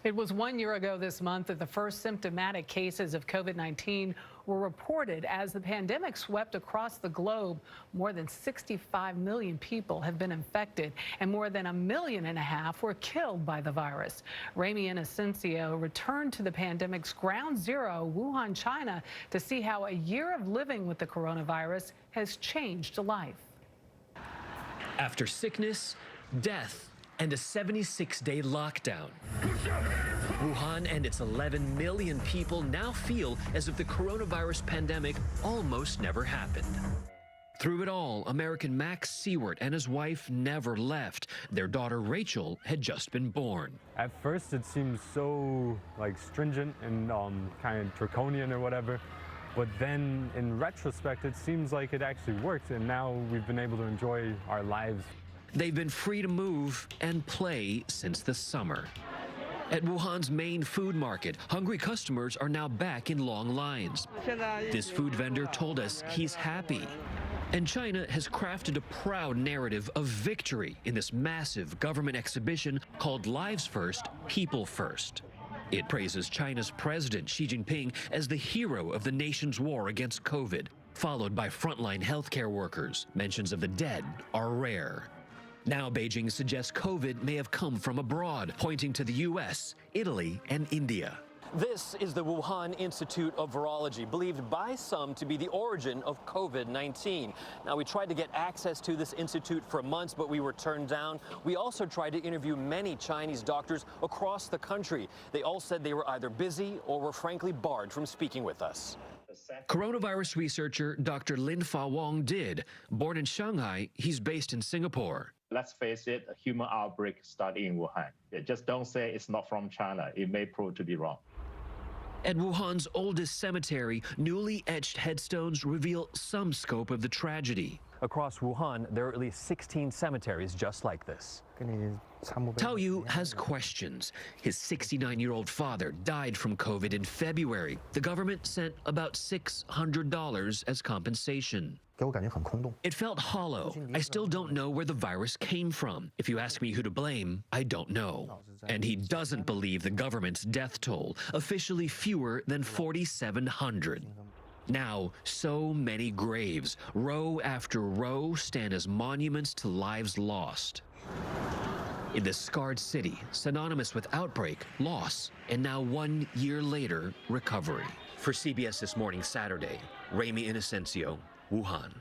It was 1 year ago this month that the first symptomatic cases of COVID-19 were reported as the pandemic swept across the globe. More than 65 million people have been infected and more than 1.5 million were killed by the virus. Ramy Inocencio returned to the pandemic's ground zero, Wuhan, China, to see how a year of living with the coronavirus has changed life. After sickness, death, and a 76-day lockdown, Wuhan and its 11 million people now feel as if the coronavirus pandemic almost never happened. Through it all, American Max Seward and his wife never left. Their daughter Rachel had just been born. At first it seems so stringent and kind of draconian or whatever. But then in retrospect, it seems like it actually worked, and now we've been able to enjoy our lives. They've been free to move and play since the summer. At Wuhan's main food market, hungry customers are now back in long lines. This food vendor told us he's happy. And China has crafted a proud narrative of victory in this massive government exhibition called Lives First, People First. It praises China's President Xi Jinping as the hero of the nation's war against COVID, followed by frontline healthcare workers. Mentions of the dead are rare. Now Beijing suggests COVID may have come from abroad, pointing to the U.S., Italy, and India. This is the Wuhan Institute of Virology, believed by some to be the origin of COVID-19. Now, we tried to get access to this institute for months, but we were turned down. We also tried to interview many Chinese doctors across the country. They all said they were either busy or were frankly barred from speaking with us. Coronavirus researcher Dr. Lin Fa Wong did. Born in Shanghai, he's based in Singapore. Let's face it, a human outbreak started in Wuhan. Just don't say it's not from China. It may prove to be wrong. At Wuhan's oldest cemetery, newly etched headstones reveal some scope of the tragedy. Across Wuhan, there are at least 16 cemeteries just like this. Tao Yu has questions. His 69-year-old father died from COVID in February. The government sent about $600 as compensation. It felt hollow. I still don't know where the virus came from. If you ask me who to blame, I don't know. And he doesn't believe the government's death toll, officially fewer than 4,700. Now, so many graves, row after row, stand as monuments to lives lost. In this scarred city, synonymous with outbreak, loss, and now 1 year later, recovery. For CBS This Morning Saturday, Ramy Inocencio, Wuhan.